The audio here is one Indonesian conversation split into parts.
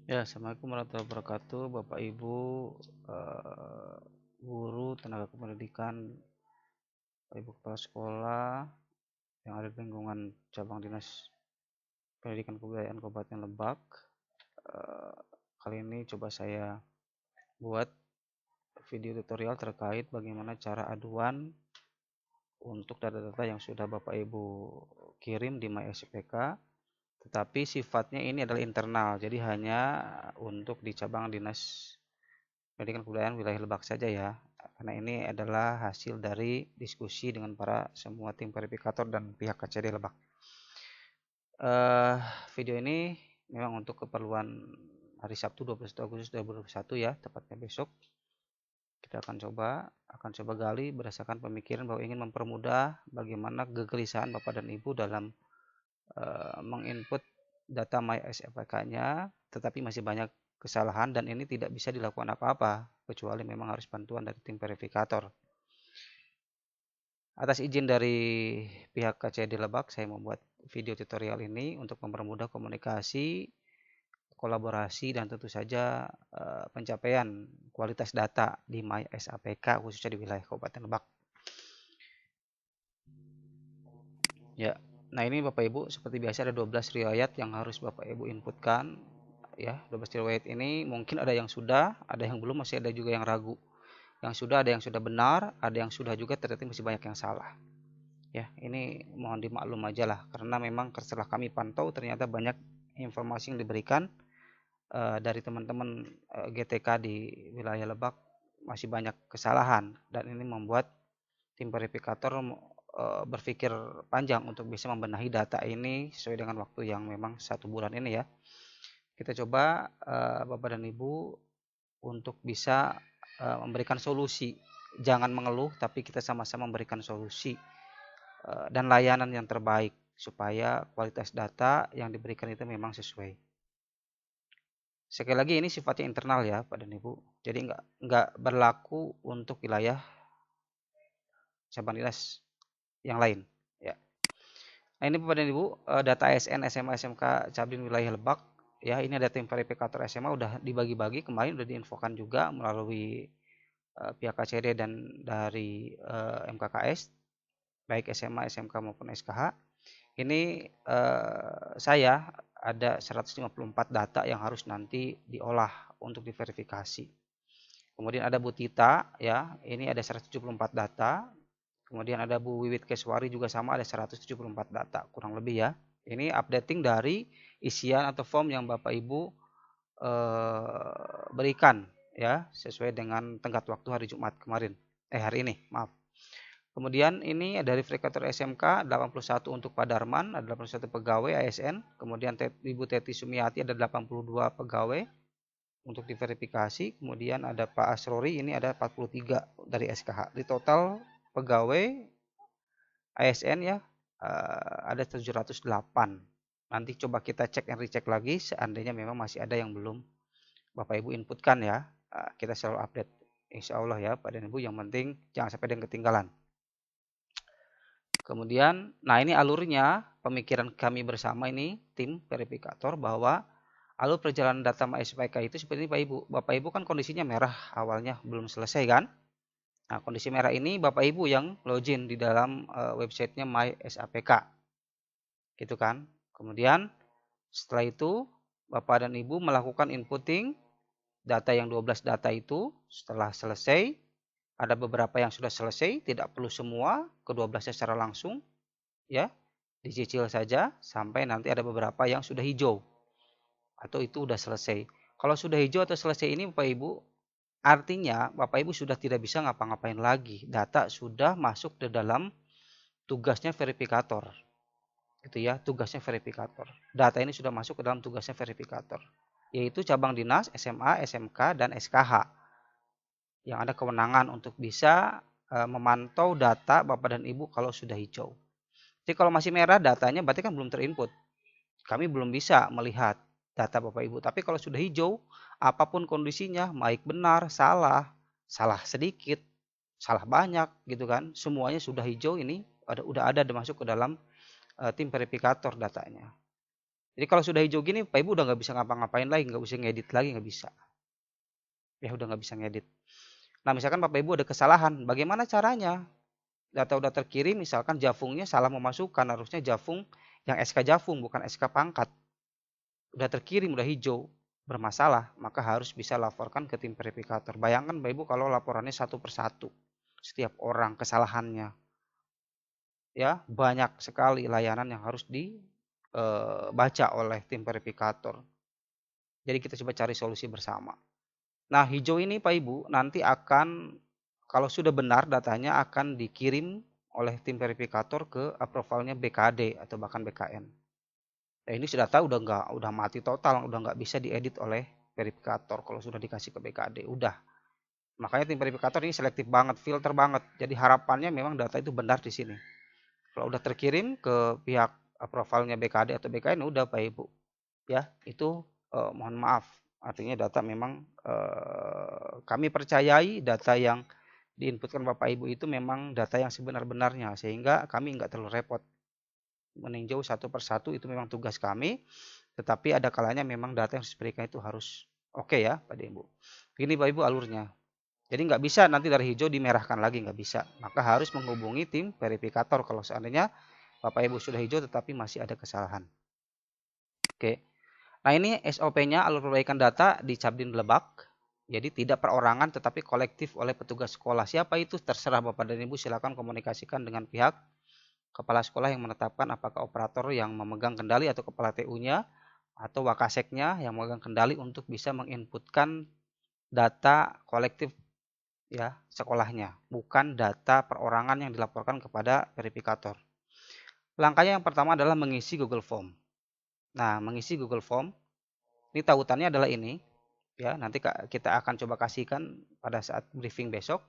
Ya, Assalamualaikum warahmatullahi wabarakatuh, Bapak Ibu, eh, guru, tenaga kependidikan, Bapak Ibu kepala sekolah yang ada di lingkungan cabang dinas pendidikan kebudayaan Kabupaten Lebak. Eh, Kali ini coba saya buat video tutorial terkait bagaimana cara aduan untuk data-data yang sudah Bapak Ibu kirim di MySPK, tetapi sifatnya ini adalah internal, jadi hanya untuk di cabang dinas pendidikan kebudayaan wilayah Lebak saja ya, karena ini adalah hasil dari diskusi dengan para semua tim verifikator dan pihak KCD Lebak. eh Video ini memang untuk keperluan hari Sabtu 21 Agustus 2021 ya, tepatnya besok. Kita akan coba gali berdasarkan pemikiran bahwa ingin mempermudah bagaimana kegelisahan Bapak dan Ibu dalam menginput data MySPK-nya, tetapi masih banyak kesalahan dan ini tidak bisa dilakukan apa-apa kecuali memang harus bantuan dari tim verifikator. Atas izin dari pihak KCD Lebak, saya membuat video tutorial ini untuk mempermudah komunikasi, kolaborasi, dan tentu saja pencapaian kualitas data di MySAPK khususnya di wilayah Kabupaten Lebak. Ya, nah ini Bapak Ibu seperti biasa ada 12 riwayat yang harus Bapak Ibu inputkan. Ya, 12 riwayat ini mungkin ada yang sudah, ada yang belum, masih ada juga yang ragu. Yang sudah ada yang sudah benar, ada yang sudah juga ternyata masih banyak yang salah. Ya, ini mohon dimaklum aja lah karena memang setelah kami pantau ternyata banyak informasi yang diberikan dari teman-teman GTK di wilayah Lebak masih banyak kesalahan dan ini membuat tim verifikator berpikir panjang untuk bisa membenahi data ini sesuai dengan waktu yang memang 1 bulan ini ya. Kita coba Bapak dan Ibu untuk bisa memberikan solusi. Jangan mengeluh tapi kita sama-sama memberikan solusi dan layanan yang terbaik supaya kualitas data yang diberikan itu memang sesuai. Sekali lagi ini sifatnya internal ya Pak dan Ibu. Jadi nggak berlaku untuk wilayah cabang dinas yang lain. Ya. Nah ini Bapak dan Ibu data ASN SMA SMK Cabdin wilayah Lebak. Ya ini ada tim verifikator SMA udah dibagi-bagi kemarin udah diinfokan juga melalui pihak KCD dan dari MKKS baik SMA, SMK maupun SKH. Ini saya ada 154 data yang harus nanti diolah untuk diverifikasi. Kemudian ada Bu Tita ya, ini ada 174 data. Kemudian ada Bu Wiwit Keswari juga sama ada 174 data kurang lebih ya. Ini updating dari isian atau form yang Bapak Ibu berikan ya sesuai dengan tenggat waktu hari Jumat kemarin. Hari ini, maaf. Kemudian ini dari verifikator SMK 81 untuk Pak Darman, ada 81 pegawai ASN. Kemudian Ibu Teti Sumiati ada 82 pegawai untuk diverifikasi. Kemudian ada Pak Asrori ini ada 43 dari SKH. Di total pegawai ASN ya ada 708. Nanti coba kita cek and recheck lagi seandainya memang masih ada yang belum Bapak Ibu inputkan ya. Kita selalu update insya Allah ya Pak dan Ibu, yang penting jangan sampai ada yang ketinggalan. Kemudian, nah ini alurnya pemikiran kami bersama ini tim verifikator bahwa alur perjalanan data MySPK itu seperti ini Pak Ibu. Bapak Ibu kan kondisinya merah awalnya belum selesai kan? Nah, kondisi merah ini Bapak Ibu yang login di dalam websitenya MySAPK. Gitu kan? Kemudian setelah itu Bapak dan Ibu melakukan inputting data yang 12 data itu. Setelah selesai, ada beberapa yang sudah selesai, tidak perlu semua ke-12-nya secara langsung ya. Dicicil saja sampai nanti ada beberapa yang sudah hijau atau itu sudah selesai. Kalau sudah hijau atau selesai ini Bapak Ibu, artinya Bapak Ibu sudah tidak bisa ngapa-ngapain lagi. Data sudah masuk ke dalam tugasnya verifikator. Gitu ya, tugasnya verifikator. Data ini sudah masuk ke dalam tugasnya verifikator, yaitu cabang dinas, SMA, SMK, dan SKH yang ada kewenangan untuk bisa memantau data Bapak dan Ibu kalau sudah hijau. Jadi kalau masih merah datanya berarti kan belum terinput. Kami belum bisa melihat data Bapak Ibu. Tapi kalau sudah hijau, apapun kondisinya, baik benar, salah, salah sedikit, salah banyak gitu kan, semuanya sudah hijau ini udah ada masuk ke dalam tim verifikator datanya. Jadi kalau sudah hijau gini, Bapak Ibu udah nggak bisa ngapa-ngapain lagi, nggak bisa ngedit lagi, nggak bisa. Ya udah nggak bisa ngedit. Nah misalkan Bapak Ibu ada kesalahan, bagaimana caranya? Data udah terkirim, misalkan Jafungnya salah memasukkan, harusnya Jafung yang SK Jafung bukan SK pangkat. Udah terkirim, udah hijau, bermasalah, maka harus bisa laporkan ke tim verifikator. Bayangkan Bapak Ibu kalau laporannya satu persatu, setiap orang kesalahannya. Ya, banyak sekali layanan yang harus dibaca oleh tim verifikator. Jadi kita coba cari solusi bersama. Nah, hijau ini Pak Ibu nanti akan, kalau sudah benar datanya, akan dikirim oleh tim verifikator ke approvalnya BKD atau bahkan BKN. Nah, ini sudah tahu udah mati total, udah nggak bisa diedit oleh verifikator kalau sudah dikasih ke BKD. Udah. Makanya tim verifikator ini selektif banget, filter banget. Jadi harapannya memang data itu benar di sini. Kalau udah terkirim ke pihak approvalnya BKD atau BKN, udah Pak Ibu. Ya, itu mohon maaf. Artinya data memang kami percayai data yang diinputkan Bapak Ibu itu memang data yang sebenar-benarnya, sehingga kami nggak terlalu repot meninjau satu persatu. Itu memang tugas kami, tetapi ada kalanya memang data yang diberikan itu harus oke ya Pak Ibu. Ini Pak Ibu alurnya. Jadi nggak bisa nanti dari hijau dimerahkan lagi, nggak bisa. Maka harus menghubungi tim verifikator kalau seandainya Bapak Ibu sudah hijau tetapi masih ada kesalahan. Oke. Nah ini SOP-nya, alur perbaikan data di Cabdin Lebak. Jadi tidak perorangan tetapi kolektif oleh petugas sekolah. Siapa itu terserah Bapak dan Ibu, silakan komunikasikan dengan pihak kepala sekolah yang menetapkan apakah operator yang memegang kendali atau kepala TU-nya atau wakaseknya yang memegang kendali untuk bisa menginputkan data kolektif ya sekolahnya, bukan data perorangan yang dilaporkan kepada verifikator. Langkahnya yang pertama adalah mengisi Google Form. Nah, mengisi Google Form ini tautannya adalah ini ya, nanti kita akan coba kasihkan pada saat briefing besok.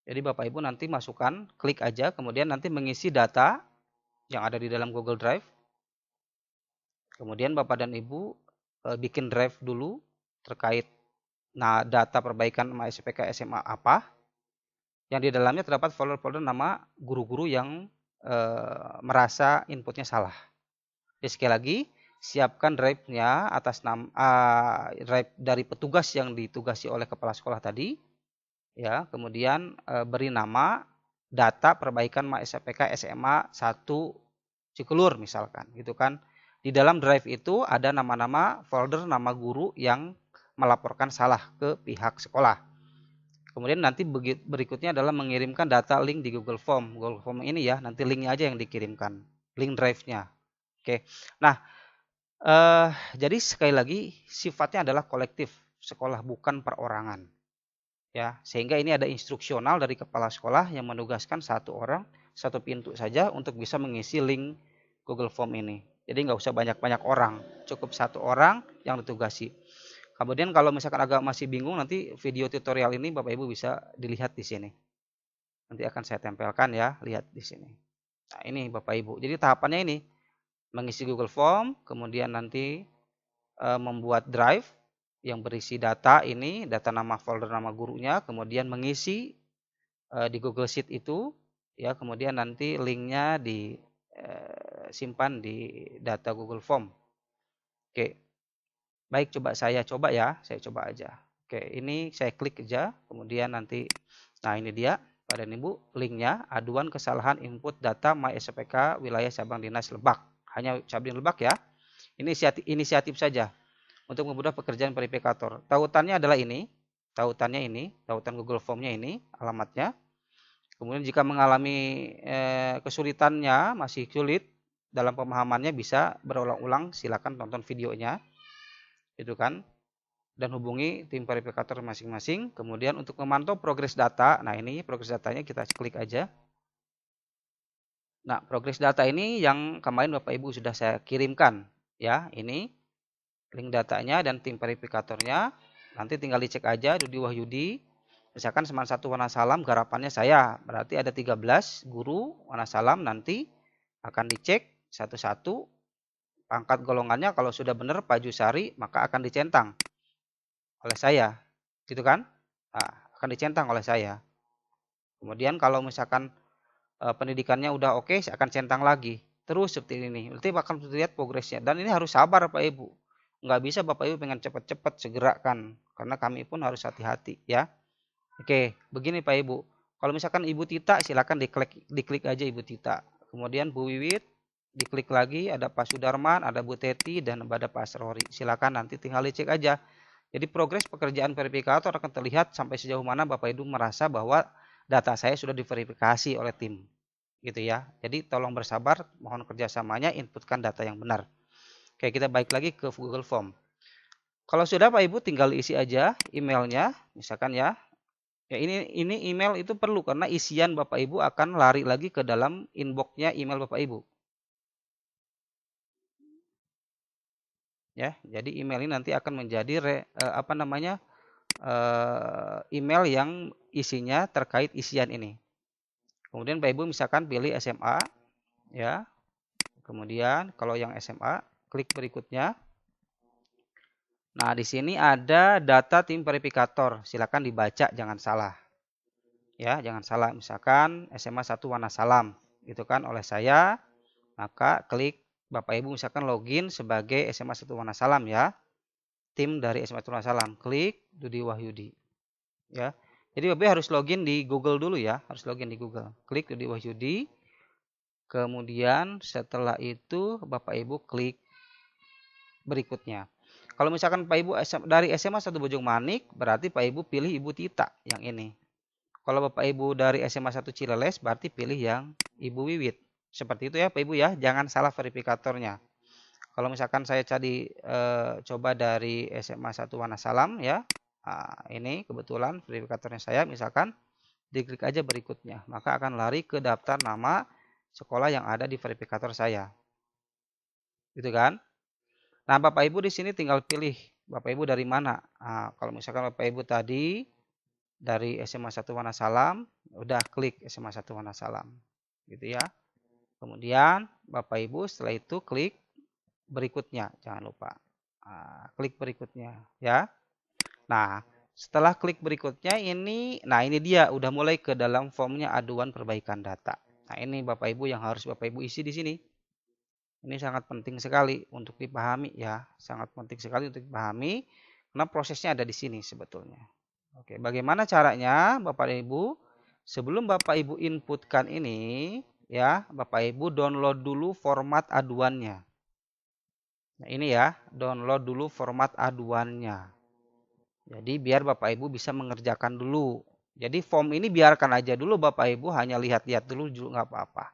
Jadi Bapak Ibu nanti masukkan, klik aja, kemudian nanti mengisi data yang ada di dalam Google Drive. Kemudian Bapak dan Ibu bikin drive dulu terkait data perbaikan SPK SMA apa. Yang di dalamnya terdapat folder-folder nama guru-guru yang merasa inputnya salah. Jadi sekali lagi, siapkan drive-nya atas nama drive dari petugas yang ditugasi oleh kepala sekolah tadi. Ya, kemudian beri nama data perbaikan SPK SMA 1 Cikulur misalkan, gitu kan. Di dalam drive itu ada nama-nama folder nama guru yang melaporkan salah ke pihak sekolah. Kemudian nanti berikutnya adalah mengirimkan data link di Google Form. Google Form ini ya, nanti linknya aja yang dikirimkan, link drive-nya. Oke. Nah, jadi sekali lagi sifatnya adalah kolektif sekolah, bukan perorangan. Ya, sehingga ini ada instruksional dari kepala sekolah yang menugaskan satu orang, satu pintu saja untuk bisa mengisi link Google Form ini. Jadi nggak usah banyak-banyak orang, cukup satu orang yang ditugasi. Kemudian kalau misalkan agak masih bingung, nanti video tutorial ini Bapak Ibu bisa dilihat di sini. Nanti akan saya tempelkan ya, lihat di sini. Nah, ini Bapak Ibu. Jadi tahapannya ini, mengisi Google Form, kemudian nanti membuat drive yang berisi data ini, data nama folder nama gurunya, kemudian mengisi di Google Sheet itu, ya, kemudian nanti linknya disimpan di data Google Form. Oke, baik, saya coba ya, saya coba aja. Oke, ini saya klik aja, kemudian nanti, nah ini dia, Pak dan Ibu, linknya, aduan kesalahan input data MySPK wilayah cabang dinas Lebak. Hanya Cabdin Lebak ya. Ini inisiatif saja untuk memudahkan pekerjaan verifikator. Tautannya adalah ini, tautan Google Form-nya ini, alamatnya. Kemudian jika mengalami kesulitannya, masih sulit dalam pemahamannya, bisa berulang-ulang, silakan tonton videonya, itu kan, dan hubungi tim verifikator masing-masing. Kemudian untuk memantau progres data, nah ini progres datanya kita klik aja. Nah, progres data ini yang kemarin Bapak Ibu sudah saya kirimkan, ya, ini link datanya dan tim verifikatornya. Nanti tinggal dicek aja, Dudi Wahyudi. Misalkan Seman 1 Wonosalam, garapannya saya. Berarti ada 13 guru Wonosalam, nanti akan dicek satu-satu. Pangkat golongannya kalau sudah benar Pak Jusari, maka akan dicentang oleh saya. Gitu kan? Nah, akan dicentang oleh saya. Kemudian kalau misalkan pendidikannya udah oke, saya akan centang lagi. Terus seperti ini. Nanti akan terlihat progresnya. Dan ini harus sabar Bapak Ibu. Nggak bisa Bapak Ibu pengen cepat-cepat segerakan. Karena kami pun harus hati-hati ya. Oke, begini Pak Ibu. Kalau misalkan Ibu Tita, silakan diklik aja Ibu Tita. Kemudian Bu Wiwit, diklik lagi. Ada Pak Sudarman, ada Bu Teti, dan ada Pak Asrori. Silakan nanti tinggal dicek aja. Jadi progres pekerjaan verifikator akan terlihat sampai sejauh mana Bapak Ibu merasa bahwa data saya sudah diverifikasi oleh tim. Gitu ya. Jadi tolong bersabar, mohon kerjasamanya, inputkan data yang benar. Oke, kita balik lagi ke Google Form. Kalau sudah Pak Ibu tinggal isi aja emailnya, misalkan ya. Ya ini email itu perlu karena isian Bapak Ibu akan lari lagi ke dalam inboxnya email Bapak Ibu. Ya, jadi email ini nanti akan menjadi email yang isinya terkait isian ini. Kemudian Bapak Ibu misalkan pilih SMA ya. Kemudian kalau yang SMA, klik berikutnya. Nah, di sini ada data tim verifikator. Silakan dibaca, jangan salah. Ya, jangan salah. Misalkan SMA 1 Wanasalam, gitu kan oleh saya, maka klik Bapak Ibu misalkan login sebagai SMA 1 Wanasalam ya. Tim dari SMA 1 Wanasalam. Klik Dudi Wahyudi. Ya. Jadi Bapak Ibu harus login di Google dulu ya, harus login di Google. Klik Dudi Wahyudi. Kemudian setelah itu Bapak Ibu klik berikutnya. Kalau misalkan Pak Ibu dari SMA 1 Bojong Manik, berarti Pak Ibu pilih Ibu Tita yang ini. Kalau Bapak Ibu dari SMA 1 Cileles, berarti pilih yang Ibu Wiwit. Seperti itu ya Pak Ibu ya, jangan salah verifikatornya. Kalau misalkan saya coba dari SMA 1 Wanasalam ya, nah, ini kebetulan verifikatornya saya, misalkan diklik aja berikutnya, maka akan lari ke daftar nama sekolah yang ada di verifikator saya. Gitu kan? Nah, Bapak Ibu di sini tinggal pilih Bapak Ibu dari mana. Nah, kalau misalkan Bapak Ibu tadi dari SMA 1 Wanasalam, udah klik SMA 1 Wanasalam. Gitu ya. Kemudian Bapak Ibu setelah itu klik berikutnya, jangan lupa. Nah, klik berikutnya ya. Nah, setelah klik berikutnya ini dia udah mulai ke dalam formnya aduan perbaikan data. Nah, ini Bapak Ibu yang harus Bapak Ibu isi di sini. Ini sangat penting sekali untuk dipahami ya, sangat penting sekali untuk dipahami karena prosesnya ada di sini sebetulnya. Oke, bagaimana caranya Bapak Ibu? Sebelum Bapak Ibu inputkan ini ya, Bapak Ibu download dulu format aduannya. Nah, ini ya, download dulu format aduannya. Jadi biar Bapak Ibu bisa mengerjakan dulu. Jadi form ini biarkan aja dulu Bapak Ibu, hanya lihat-lihat dulu juga nggak apa-apa.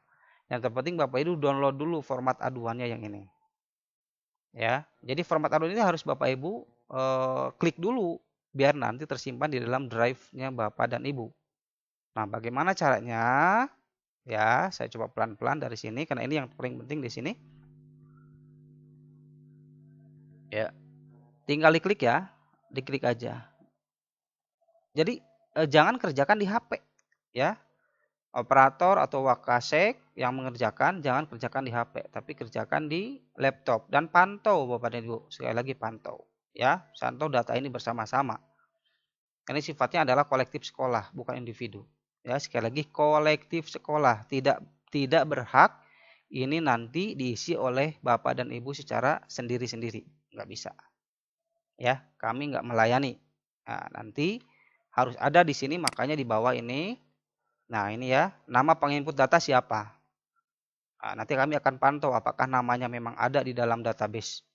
Yang terpenting Bapak Ibu download dulu format aduannya yang ini. Ya, jadi format aduan ini harus Bapak Ibu klik dulu biar nanti tersimpan di dalam drive-nya Bapak dan Ibu. Nah, bagaimana caranya? Ya, saya coba pelan-pelan dari sini karena ini yang paling penting di sini. Ya, tinggal diklik ya, diklik aja. Jadi jangan kerjakan di HP, ya. Operator atau wakasek yang mengerjakan jangan kerjakan di HP, tapi kerjakan di laptop dan pantau Bapak dan Ibu. Sekali lagi pantau, ya. Pantau data ini bersama-sama. Ini sifatnya adalah kolektif sekolah, bukan individu. Ya, sekali lagi kolektif sekolah, tidak berhak ini nanti diisi oleh Bapak dan Ibu secara sendiri-sendiri, nggak bisa. Ya, kami nggak melayani. Nah, nanti harus ada di sini, makanya di bawah ini. Nah, ini ya, nama penginput data siapa? Nah, nanti kami akan pantau apakah namanya memang ada di dalam database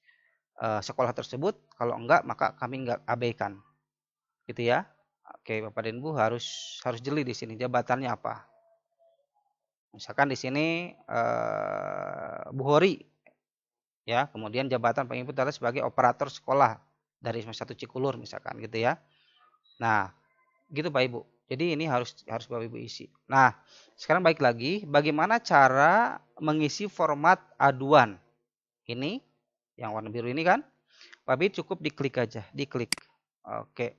sekolah tersebut. Kalau enggak, maka kami enggak abaikan. Gitu ya. Oke, Bapak dan Ibu harus jeli di sini jabatannya apa. Misalkan di sini Bu Hori ya, kemudian jabatan penginput data sebagai operator sekolah dari semester 1 Cikulur misalkan gitu ya. Nah, gitu Pak Ibu. Jadi ini harus Bapak Ibu isi. Nah, sekarang baik lagi, bagaimana cara mengisi format aduan? Ini yang warna biru ini kan? Bapak Ibu cukup diklik aja, diklik. Oke.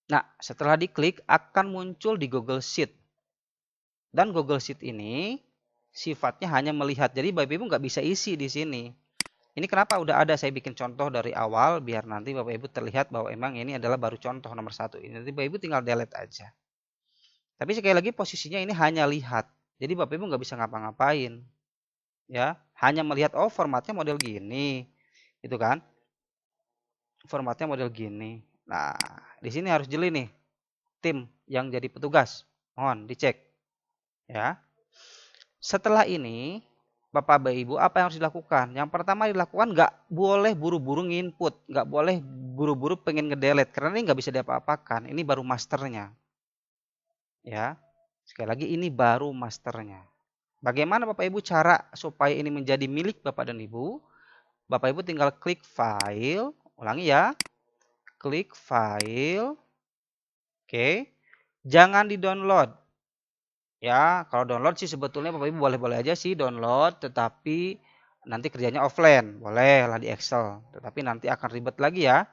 Nah, setelah diklik akan muncul di Google Sheet. Dan Google Sheet ini sifatnya hanya melihat. Jadi Bapak Ibu nggak bisa isi di sini. Ini kenapa udah ada saya bikin contoh dari awal biar nanti Bapak Ibu terlihat bahwa emang ini adalah baru contoh nomor 1. Ini nanti Bapak Ibu tinggal delete aja. Tapi sekali lagi posisinya ini hanya lihat. Jadi Bapak Ibu nggak bisa ngapa-ngapain, ya. Hanya melihat, oh formatnya model gini, gitu kan? Formatnya model gini. Nah, di sini harus jeli nih, tim yang jadi petugas. Mohon dicek, ya. Setelah ini, Bapak Ibu, apa yang harus dilakukan? Yang pertama dilakukan, nggak boleh buru-buru nginput, nggak boleh buru-buru pengen ngedelete, karena ini nggak bisa diapa-apakan. Ini baru masternya, ya. Sekali lagi, ini baru masternya. Bagaimana Bapak Ibu cara supaya ini menjadi milik Bapak dan Ibu? Bapak Ibu tinggal klik file, ulangi ya, klik file, oke. Jangan di-download. Ya, kalau download sih sebetulnya Bapak Ibu boleh-boleh aja sih download, tetapi nanti kerjanya offline, boleh lah di Excel. Tetapi nanti akan ribet lagi ya.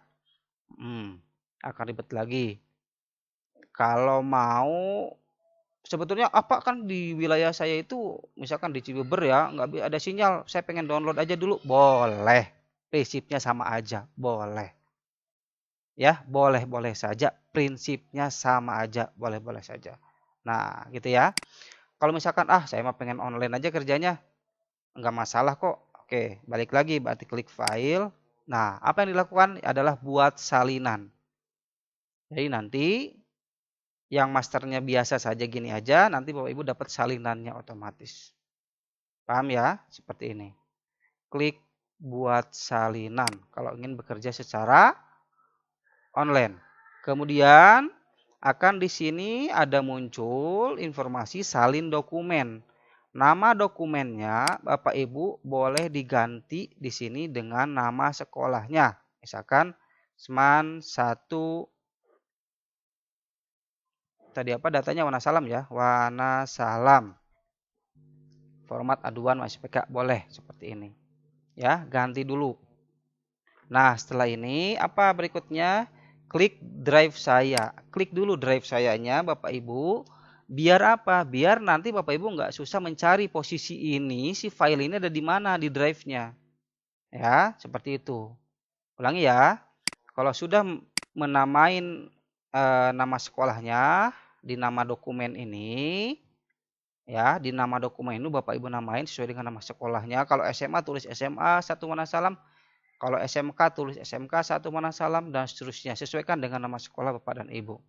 Akan ribet lagi. Kalau mau, sebetulnya apa kan di wilayah saya itu, misalkan di Cibeber ya, nggak ada sinyal, saya pengen download aja dulu, boleh. Prinsipnya sama aja, boleh. Ya, boleh-boleh saja, prinsipnya sama aja, boleh-boleh saja. Nah, gitu ya. Kalau misalkan, saya mah pengen online aja kerjanya, nggak masalah kok. Oke, balik lagi, berarti klik file. Nah, apa yang dilakukan adalah buat salinan. Jadi nanti yang masternya biasa saja gini aja, nanti Bapak Ibu dapat salinannya otomatis. Paham ya? Seperti ini. Klik buat salinan kalau ingin bekerja secara online. Kemudian akan di sini ada muncul informasi salin dokumen. Nama dokumennya Bapak Ibu boleh diganti di sini dengan nama sekolahnya. Misalkan Seman 1, tadi apa datanya Wonosalam ya, Wonosalam. Format aduan MySPK boleh seperti ini. Ya, ganti dulu. Nah, setelah ini apa berikutnya? Klik drive saya. Klik dulu drive sayanya Bapak Ibu. Biar apa? Biar nanti Bapak Ibu nggak susah mencari posisi ini, si file ini ada di mana di drive-nya. Ya, seperti itu. Ulangi ya. Kalau sudah menamain nama sekolahnya di nama dokumen ini, ya, di nama dokumen ini Bapak Ibu namain sesuai dengan nama sekolahnya. Kalau SMA tulis SMA 1 Wonosalam. Kalau SMK tulis SMK 1 Wonosalam dan seterusnya. Sesuaikan dengan nama sekolah Bapak dan Ibu.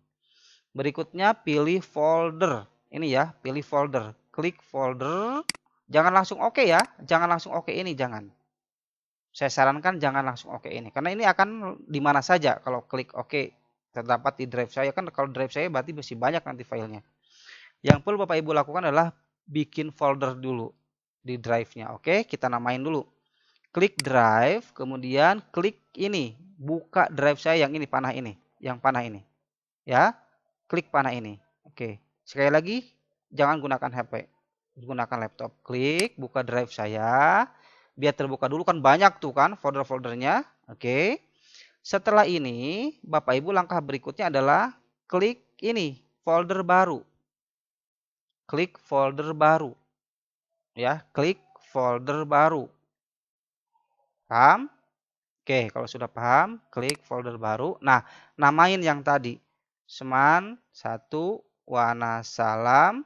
Berikutnya pilih folder. Ini ya, pilih folder. Klik folder. Jangan langsung oke ya. Jangan langsung oke ini, jangan. Saya sarankan jangan langsung oke ini. Karena ini akan di mana saja kalau klik oke terdapat di drive saya. Kan kalau drive saya berarti masih banyak nanti filenya. Yang perlu Bapak Ibu lakukan adalah bikin folder dulu di drive-nya. Oke, kita namain dulu. Klik drive, kemudian klik ini, buka drive saya yang ini, panah ini, yang panah ini. Ya, klik panah ini. Oke, sekali lagi, jangan gunakan HP, gunakan laptop. Klik, buka drive saya, biar terbuka dulu kan banyak tuh kan folder-foldernya. Oke, setelah ini, Bapak Ibu langkah berikutnya adalah klik ini, folder baru. Klik folder baru. Ya, klik folder baru. Paham? Oke, kalau sudah paham, klik folder baru. Nah, namain yang tadi. Seman 1 Wonosalam.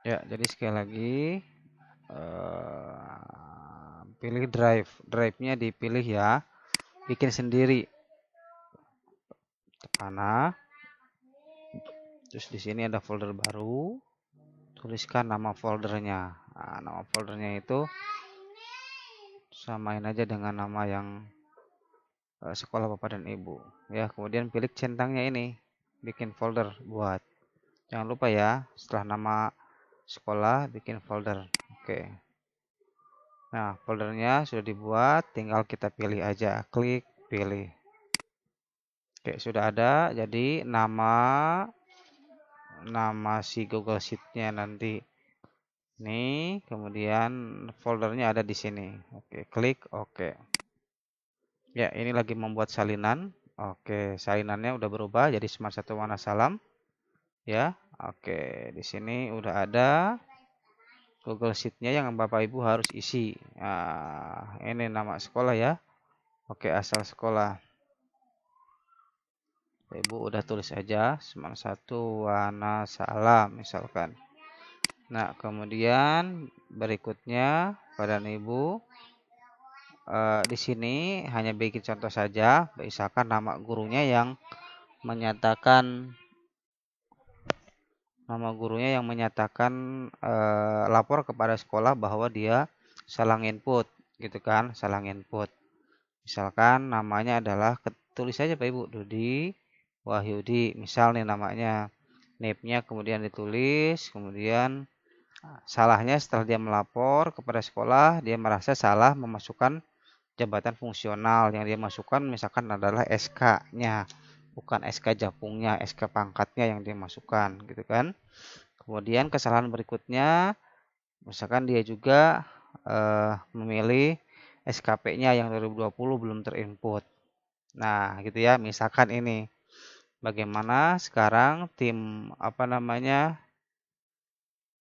Ya, jadi sekali lagi pilih drive. Drive-nya dipilih ya. Bikin sendiri. Panah. Terus di sini ada folder baru. Tuliskan nama foldernya. Nah, nama foldernya itu samain aja dengan nama yang sekolah Bapak dan Ibu. Ya, kemudian pilih centangnya ini. Bikin folder buat. Jangan lupa ya, setelah nama sekolah bikin folder. Oke. Nah, foldernya sudah dibuat, tinggal kita pilih aja. Klik pilih. Oke, sudah ada. Jadi nama si Google Sheet-nya nanti ini, kemudian foldernya ada di sini. Oke, klik oke. Ya, ini lagi membuat salinan. Oke, salinannya udah berubah jadi Smart 1 Wonosalam. Ya, oke. Di sini udah ada Google Sheet-nya yang Bapak Ibu harus isi. Nah, ini nama sekolah ya. Oke, asal sekolah. Ibu udah tulis aja Semarang 1 Wanasalam misalkan. Nah, kemudian berikutnya pada Ibu di sini hanya bikin contoh saja, misalkan nama gurunya yang menyatakan lapor kepada sekolah bahwa dia salah input gitu kan, salah input. Misalkan namanya adalah tulis saja Pak Ibu, Dudi Wahyudi, misal nih namanya. NIP-nya kemudian ditulis, kemudian salahnya setelah dia melapor kepada sekolah, dia merasa salah memasukkan jabatan fungsional. Yang dia masukkan misalkan adalah SK-nya, bukan SK Japungnya, SK pangkatnya yang dia masukkan gitu kan. Kemudian kesalahan berikutnya, misalkan dia juga memilih SKP-nya yang 2020 belum terinput. Nah, gitu ya. Misalkan ini. Bagaimana sekarang tim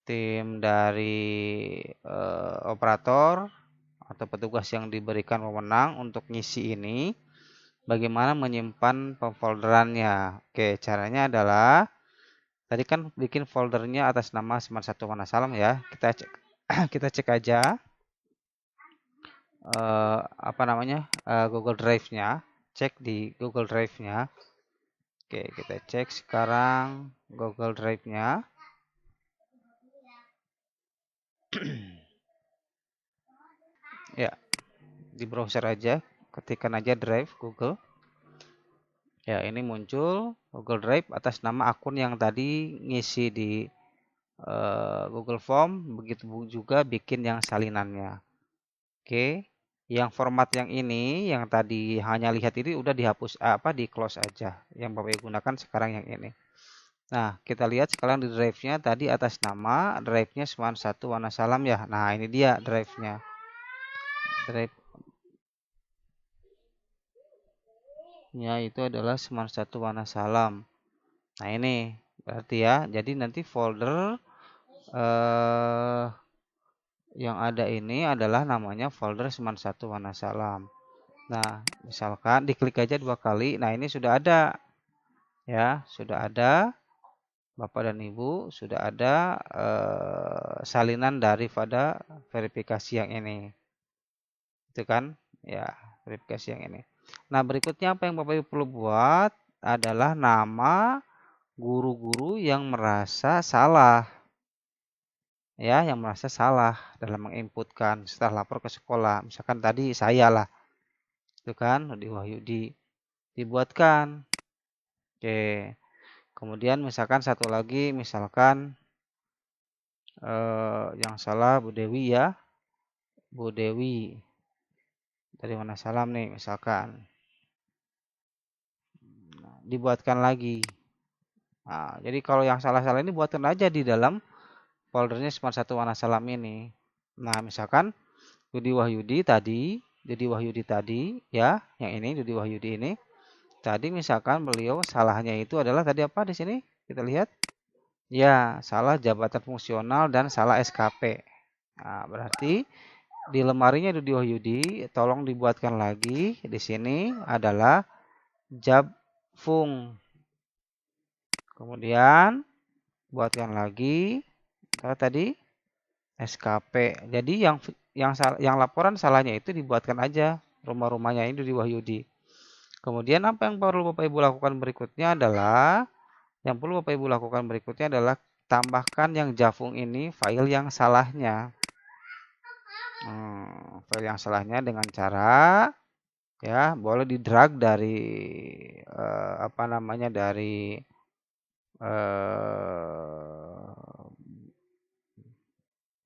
tim dari operator atau petugas yang diberikan wewenang untuk ngisi ini, bagaimana menyimpan pemfolderannya. Oke, caranya adalah tadi kan bikin foldernya atas nama Semarang 1 Wanasalam ya. Kita cek kita cek aja Google Drive-nya. Cek di Google Drive-nya. Oke, kita cek sekarang Google Drive-nya. Ya, di browser aja, ketikkan aja Drive Google. Ya, ini muncul Google Drive atas nama akun yang tadi ngisi di Google Form, begitu juga bikin yang salinannya. Oke, yang format yang ini, yang tadi hanya lihat ini udah dihapus, di close aja. Yang Bapak gunakan sekarang yang ini. Nah, kita lihat sekarang di drive-nya tadi atas nama drive-nya Semarang 1 Wanasalam ya. Nah, ini dia drive-nya. Drive-nya itu adalah Semarang 1 Wanasalam. Nah, ini berarti ya. Jadi nanti folder yang ada ini adalah namanya folder Semarang 1 Wanasalam. Nah, misalkan diklik aja 2 kali. Nah, ini sudah ada. Ya, sudah ada. Bapak dan Ibu sudah ada salinan daripada verifikasi yang ini. Itu kan? Ya, verifikasi yang ini. Nah, berikutnya apa yang Bapak Ibu perlu buat adalah nama guru-guru yang merasa salah. Ya, yang merasa salah dalam menginputkan setelah lapor ke sekolah. Misalkan tadi saya lah. Itu kan, Dudi Wahyudi. Dibuatkan. Oke. Kemudian misalkan satu lagi, misalkan yang salah Bu Dewi ya. Bu Dewi dari Wanasalam nih misalkan. Nah, dibuatkan lagi. Nah, jadi kalau yang salah-salah ini buatkan aja di dalam foldernya Smart 1 Wanasalam ini. Nah, misalkan Dudi Wahyudi tadi ya, yang ini Dudi Wahyudi ini. Tadi misalkan beliau salahnya itu adalah tadi apa di sini? Kita lihat. Ya, salah jabatan fungsional dan salah SKP. Nah, berarti di lemarinya Dudi Wahyudi tolong dibuatkan lagi di sini adalah Jabfung. Kemudian buatkan lagi tadi SKP. Jadi yang laporan salahnya itu dibuatkan aja rumah-rumahnya ini Dudi Wahyudi. Kemudian apa yang perlu Bapak Ibu lakukan berikutnya adalah tambahkan yang Jafung ini file yang salahnya. File yang salahnya dengan cara ya boleh di drag dari dari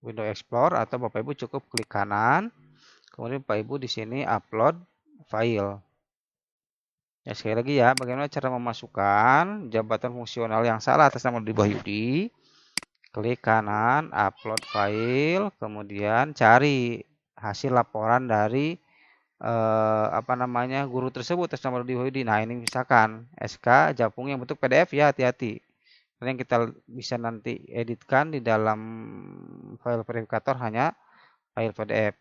Windows Explorer atau Bapak Ibu cukup klik kanan. Kemudian Bapak Ibu di sini upload file. Ya, sekali lagi ya, bagaimana cara memasukkan jabatan fungsional yang salah atas nama Dudi Wahyudi. Klik kanan, upload file, kemudian cari hasil laporan dari guru tersebut atas nama Dudi Wahyudi. Nah, ini misalkan SK Japung yang bentuk PDF ya, hati-hati. Karena yang kita bisa nanti editkan di dalam file verifikator hanya file PDF.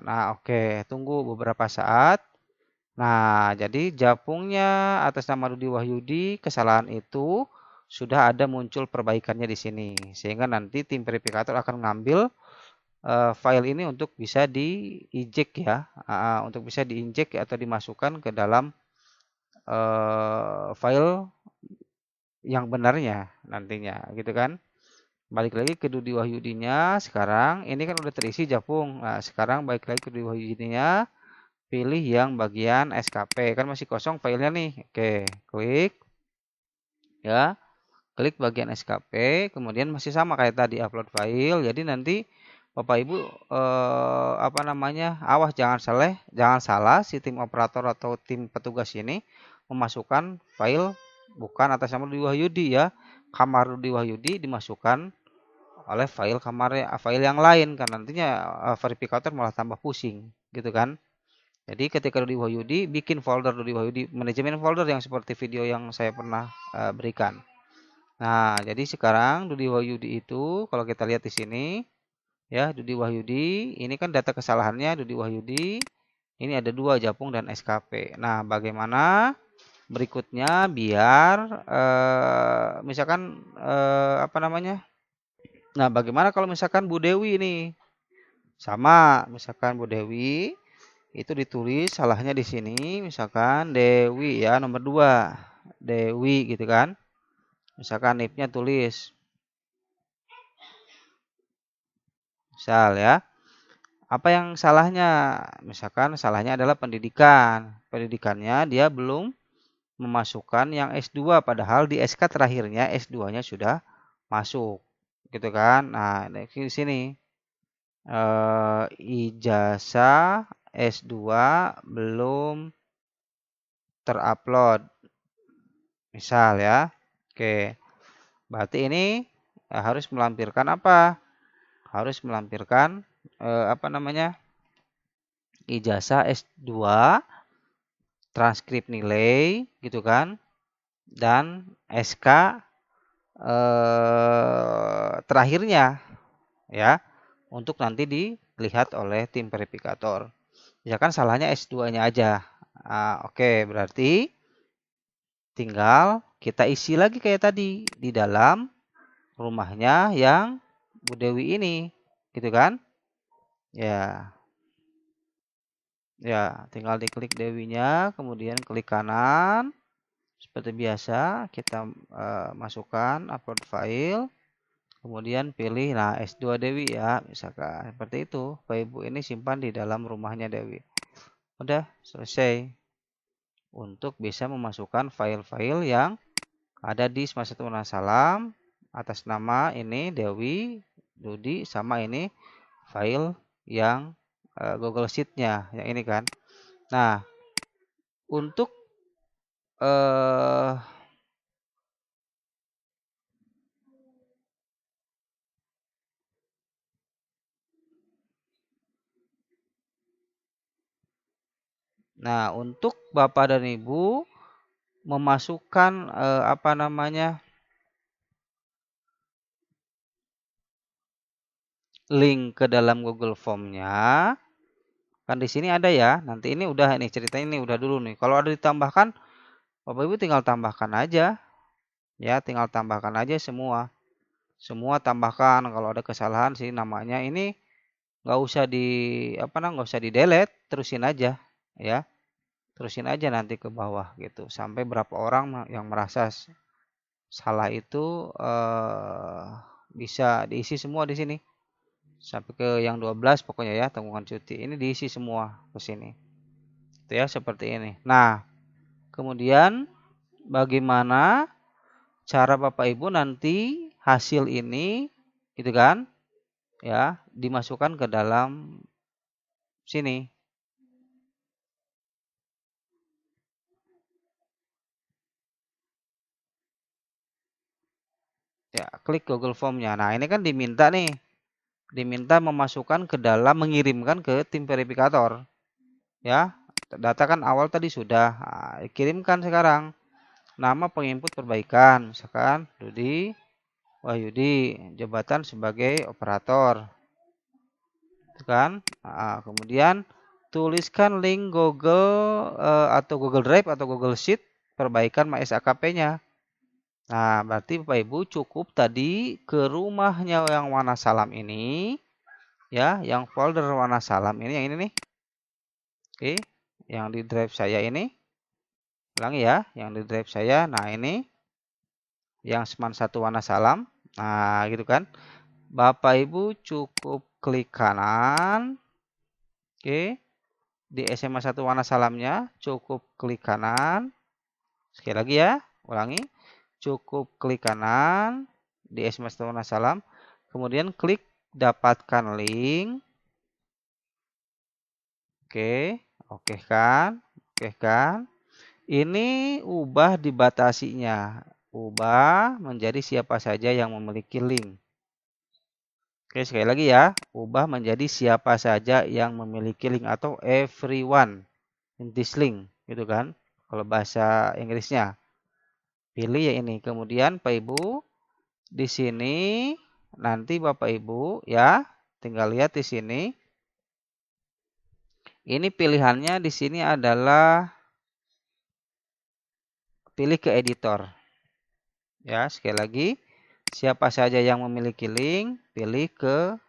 Nah, oke, tunggu beberapa saat. Nah, jadi Japungnya atas nama Rudi Wahyudi, kesalahan itu sudah ada muncul perbaikannya di sini. Sehingga nanti tim verifikator akan ngambil file ini untuk bisa diinjek ya, untuk bisa diinjek atau dimasukkan ke dalam file yang benarnya nantinya, gitu kan. Balik lagi ke Dudi Wahyudinya, sekarang ini kan udah terisi Japung. Nah, sekarang balik lagi ke Dudi Wahyudinya, pilih yang bagian SKP, kan masih kosong filenya nih. Oke, klik ya, klik bagian SKP, kemudian masih sama kayak tadi upload file. Jadi nanti Bapak Ibu apa namanya? Awas jangan salah si tim operator atau tim petugas ini memasukkan file bukan atas nama Rudi Wahyudi ya. Kamar Rudi Wahyudi dimasukkan oleh file yang lain kan nantinya verifikator malah tambah pusing gitu kan. Jadi ketika Rudi Wahyudi bikin folder Rudi Wahyudi manajemen folder yang seperti video yang saya pernah berikan. Nah, jadi sekarang Rudi Wahyudi itu kalau kita lihat di sini ya, Rudi Wahyudi ini kan data kesalahannya Rudi Wahyudi ini ada 2 Japung dan SKP. Nah, bagaimana berikutnya biar misalkan apa namanya? Nah, bagaimana kalau misalkan Bu Dewi ini sama, misalkan Bu Dewi itu ditulis salahnya di sini, misalkan Dewi ya nomor 2 Dewi gitu kan. Misalkan NIP-nya tulis misal ya. Apa yang salahnya? Misalkan salahnya adalah pendidikan. Pendidikannya dia belum memasukkan yang S2 padahal di SK terakhirnya S2-nya sudah masuk. Gitu kan? Nah, di sini ijazah S2 belum terupload. Misal ya. Oke. Berarti ini harus melampirkan apa? Harus melampirkan apa namanya? Ijazah S2, transkrip nilai gitu kan. Dan SK terakhirnya ya untuk nanti dilihat oleh tim verifikator. Misalkan salahnya S2-nya aja. Oke, berarti tinggal kita isi lagi kayak tadi di dalam rumahnya yang Bu Dewi ini, gitu kan? Ya, ya, tinggal diklik Dewinya, kemudian klik kanan. Seperti biasa, kita masukkan upload file, kemudian pilih, nah S2 Dewi ya, misalkan seperti itu. Bapak Ibu ini simpan di dalam rumahnya Dewi. Udah selesai untuk bisa memasukkan file-file yang ada di Smart 1 Salam atas nama ini Dewi Dudi sama ini file yang Google Sheet-nya yang ini kan. Nah, untuk eh untuk Bapak dan Ibu memasukkan apa namanya? Link ke dalam Google Form-nya. Kan di sini ada ya. Nanti ini udah nih ceritanya ini udah dulu nih. Kalau ada ditambahkan Bapak Ibu tinggal tambahkan aja. Ya, tinggal tambahkan aja semua. Semua tambahkan kalau ada kesalahan sih namanya ini nggak usah nggak usah di delete, terusin aja ya. Terusin aja nanti ke bawah gitu. Sampai berapa orang yang merasa salah itu bisa diisi semua di sini. Sampai ke yang 12 pokoknya ya, tanggungan cuti. Ini diisi semua ke sini. Itu ya seperti ini. Nah, kemudian bagaimana cara Bapak Ibu nanti hasil ini gitu kan ya dimasukkan ke dalam sini. Ya, klik Google Form-nya. Nah, ini kan diminta nih. Diminta memasukkan ke dalam mengirimkan ke tim verifikator. Ya, data kan awal tadi sudah. Kirimkan sekarang. Nama penginput perbaikan, misalkan Rudi Wahyudi, jabatan sebagai operator. Itu kan? Kemudian tuliskan link Google atau Google Drive atau Google Sheet perbaikan MySAKP-nya. Nah, berarti Bapak Ibu cukup tadi ke rumahnya yang warna salam ini, ya, yang folder warna salam ini, yang ini nih. Oke, yang di drive saya ini. Ulangi ya, yang di drive saya. Nah, ini yang Seman 1 warna salam. Nah, gitu kan. Bapak Ibu cukup klik kanan. Oke. Di SMA 1 warna salamnya cukup klik kanan. Sekali lagi ya, ulangi. Cukup klik kanan di SMA 1 warna salam. Kemudian klik dapatkan link. Oke, oke kan? Oke kan? Ini ubah dibatasinya. Ubah menjadi siapa saja yang memiliki link. Oke, sekali lagi ya. Ubah menjadi siapa saja yang memiliki link atau everyone in this link, gitu kan? Kalau bahasa Inggrisnya. Pilih ya ini. Kemudian Pak Ibu di sini nanti Bapak Ibu ya, tinggal lihat di sini. Ini pilihannya di sini adalah pilih ke editor. Ya, sekali lagi, siapa saja yang memiliki link, pilih ke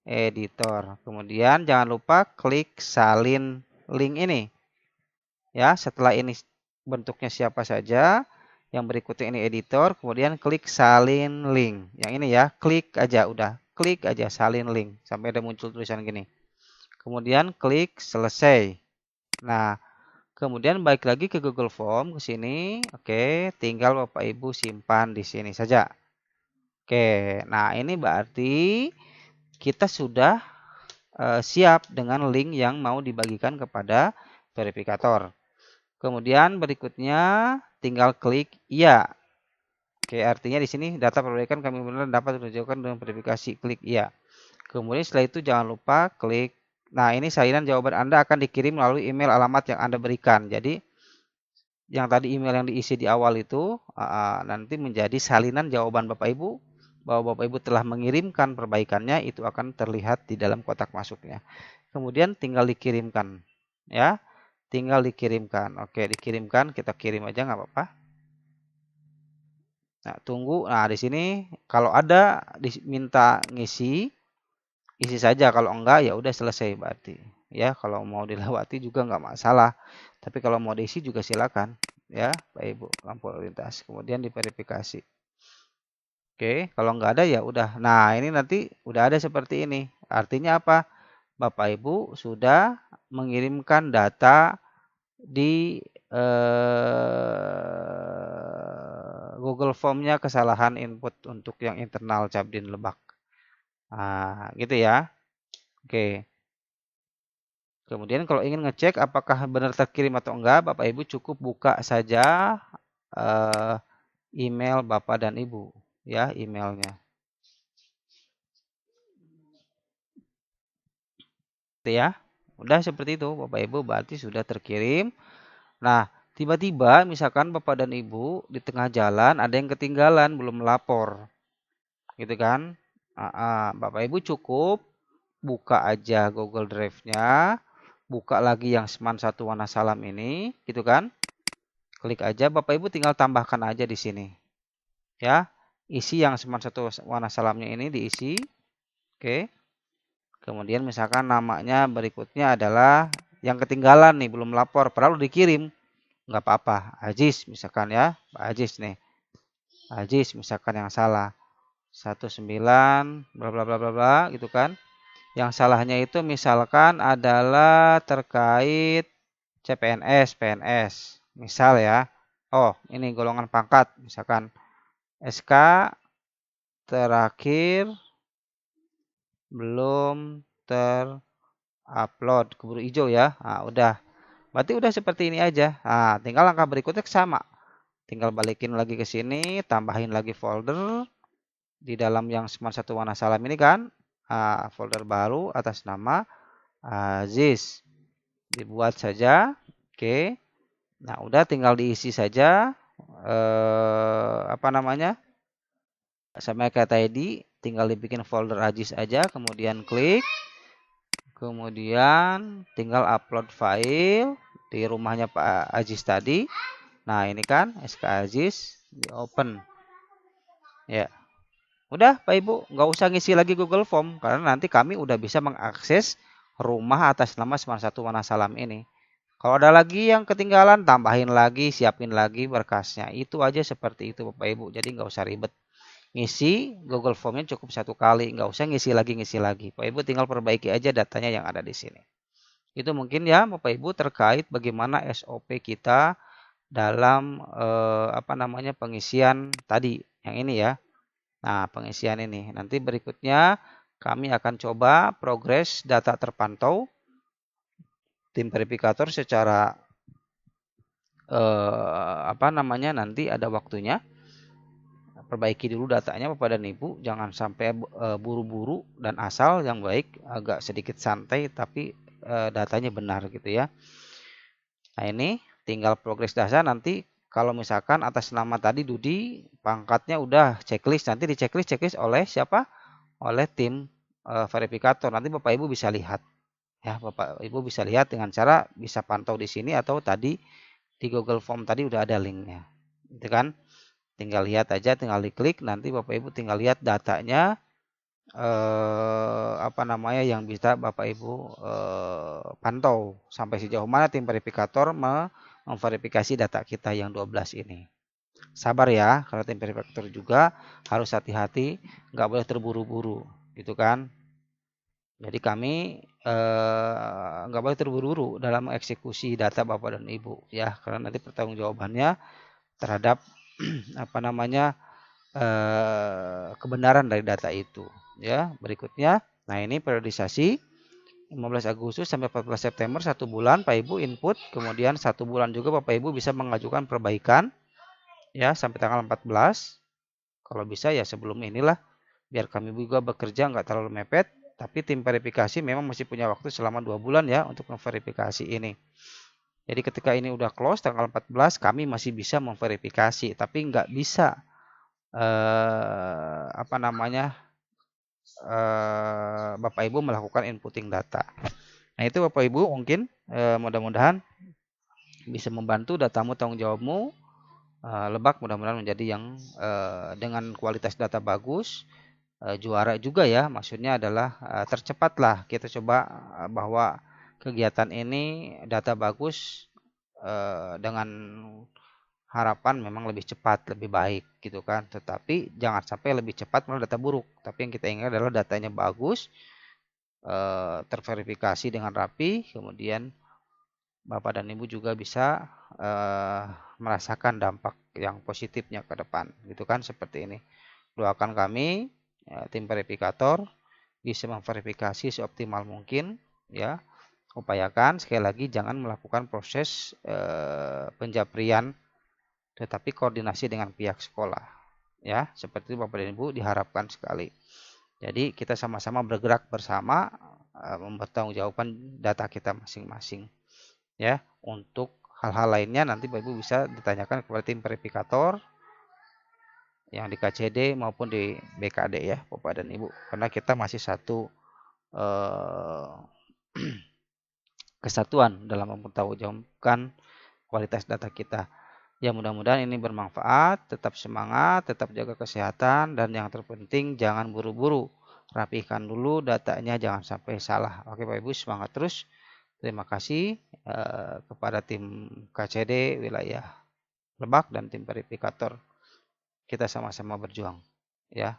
editor. Kemudian jangan lupa klik salin link ini. Ya, setelah ini bentuknya siapa saja, yang berikutnya ini editor, kemudian klik salin link. Yang ini ya, klik aja udah, klik aja salin link sampai ada muncul tulisan gini. Kemudian klik selesai. Nah, kemudian balik lagi ke Google Form ke sini. Oke, tinggal Bapak Ibu simpan di sini saja. Oke, nah ini berarti kita sudah siap dengan link yang mau dibagikan kepada verifikator. Kemudian berikutnya tinggal klik iya. Oke, artinya di sini data perbaikan kami benar dapat ditunjukkan dengan verifikasi, klik iya. Kemudian setelah itu jangan lupa klik. Nah, ini salinan jawaban Anda akan dikirim melalui email alamat yang Anda berikan. Jadi yang tadi email yang diisi di awal itu nanti menjadi salinan jawaban Bapak Ibu bahwa Bapak Ibu telah mengirimkan perbaikannya, itu akan terlihat di dalam kotak masuknya. Kemudian tinggal dikirimkan ya. Tinggal dikirimkan. Oke, dikirimkan, kita kirim aja nggak apa-apa. Nah, tunggu. Nah, di sini kalau ada diminta ngisi, isi saja. Kalau enggak ya udah selesai berarti. Ya, kalau mau dilewati juga nggak masalah. Tapi kalau mau diisi juga silakan. Ya, Pak Ibu, lampu lalu lintas. Kemudian diverifikasi. Oke, kalau nggak ada ya udah. Nah, ini nanti udah ada seperti ini. Artinya apa? Bapak Ibu sudah mengirimkan data di Google Form-nya kesalahan input untuk yang internal Cabdin Lebak. Nah, gitu ya. Oke. Kemudian kalau ingin ngecek apakah benar terkirim atau enggak, Bapak Ibu cukup buka saja email Bapak dan Ibu, ya, emailnya. Gitu ya. Udah seperti itu, Bapak Ibu berarti sudah terkirim. Nah, tiba-tiba misalkan Bapak dan Ibu di tengah jalan ada yang ketinggalan belum melapor. Gitu kan? Bapak Ibu cukup buka aja Google Drive-nya, buka lagi yang Seman 1 warna salam ini, gitu kan? Klik aja, Bapak Ibu tinggal tambahkan aja di sini. Ya, isi yang Seman 1 warna salamnya ini diisi. Oke. Kemudian misalkan namanya berikutnya adalah yang ketinggalan nih, belum lapor, padahal udah dikirim. Nggak apa-apa, Ajis misalkan ya, Pak Ajis nih. Ajis misalkan yang salah. 19 bla bla bla bla bla gitu kan. Yang salahnya itu misalkan adalah terkait CPNS, PNS. Misal ya. Oh, ini golongan pangkat misalkan SK terakhir belum terupload, keburu hijau ya. Nah, udah. Berarti udah seperti ini aja. Nah, tinggal langkah berikutnya sama. Tinggal balikin lagi ke sini, tambahin lagi folder di dalam yang Smart 1 warna salam ini kan. Folder baru atas nama Aziz. Dibuat saja. Oke. Nah, udah tinggal diisi saja apa namanya? Sama kayak tadi, tinggal dibikin folder Aziz aja, kemudian klik. kemudian tinggal upload file di rumahnya Pak Aziz tadi. Nah, ini kan SK Aziz, di open. Ya, udah Pak Ibu, nggak usah ngisi lagi Google Form karena nanti kami udah bisa mengakses rumah atas nama Semar 1 Wonosalam ini. Kalau ada lagi yang ketinggalan, tambahin lagi, siapin lagi berkasnya. Itu aja seperti itu Bapak Ibu. Jadi nggak usah ribet. Ngisi Google Formnya cukup satu kali, nggak usah ngisi lagi. Bapak Ibu tinggal perbaiki aja datanya yang ada di sini. Itu mungkin ya Bapak Ibu terkait bagaimana SOP kita dalam pengisian tadi yang ini ya. Nah, pengisian ini. Nanti berikutnya kami akan coba progres data terpantau tim verifikator secara nanti ada waktunya. Perbaiki dulu datanya Bapak dan Ibu, jangan sampai buru-buru dan asal, yang baik agak sedikit santai tapi datanya benar gitu ya. Nah, ini tinggal progres dasar. Nanti kalau misalkan atas nama tadi Dudi, pangkatnya udah checklist, nanti di checklist oleh siapa? Oleh tim verifikator. Nanti Bapak Ibu bisa lihat ya, Bapak Ibu bisa lihat dengan cara bisa pantau di sini atau tadi di Google Form tadi udah ada linknya. Gitu kan? Tinggal lihat aja, tinggal diklik, nanti Bapak Ibu tinggal lihat datanya yang bisa Bapak Ibu pantau sampai sejauh mana tim verifikator memverifikasi data kita yang 12 ini. Sabar ya, kalau tim verifikator juga harus hati-hati, nggak boleh terburu-buru, gitu kan. Jadi kami nggak boleh terburu-buru dalam mengeksekusi data Bapak dan Ibu ya, karena nanti pertanggungjawabannya terhadap kebenaran dari data itu ya. Berikutnya, nah ini periodisasi 15 Agustus sampai 14 September 1 bulan Pak Ibu input, kemudian 1 bulan juga Bapak Ibu bisa mengajukan perbaikan ya sampai tanggal 14. Kalau bisa ya sebelum inilah, biar kami juga bekerja nggak terlalu mepet, tapi tim verifikasi memang masih punya waktu selama 2 bulan ya untuk memverifikasi ini. Jadi ketika ini udah close tanggal 14, kami masih bisa memverifikasi, tapi nggak bisa Bapak Ibu melakukan inputting data. Nah, itu Bapak Ibu mungkin mudah-mudahan bisa membantu datamu, tanggung jawabmu Lebak mudah-mudahan menjadi yang dengan kualitas data bagus, juara juga ya. Maksudnya adalah tercepatlah kita coba bahwa kegiatan ini data bagus dengan harapan memang lebih cepat, lebih baik gitu kan. Tetapi jangan sampai lebih cepat malah data buruk. Tapi yang kita ingat adalah datanya bagus, terverifikasi dengan rapi, kemudian Bapak dan Ibu juga bisa merasakan dampak yang positifnya ke depan gitu kan, seperti ini. Doakan kami tim verifikator bisa memverifikasi seoptimal mungkin ya. Upayakan sekali lagi jangan melakukan proses penjaprian, tetapi koordinasi dengan pihak sekolah ya, seperti itu Bapak dan Ibu diharapkan sekali. Jadi kita sama-sama bergerak bersama mempertanggungjawabkan data kita masing-masing ya. Untuk hal-hal lainnya nanti Bapak Ibu bisa ditanyakan kepada tim verifikator yang di KCD maupun di BKD ya Bapak dan Ibu, karena kita masih satu kesatuan dalam mempertanggungjawabkan kualitas data kita. Ya, mudah-mudahan ini bermanfaat, tetap semangat, tetap jaga kesehatan, dan yang terpenting jangan buru-buru. Rapihkan dulu datanya, jangan sampai salah. Oke Pak Ibu, semangat terus. Terima kasih kepada tim KCD wilayah Lebak dan tim verifikator. Kita sama-sama berjuang ya.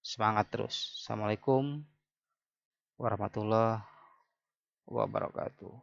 Semangat terus. Assalamualaikum warahmatullahi wabarakatuh.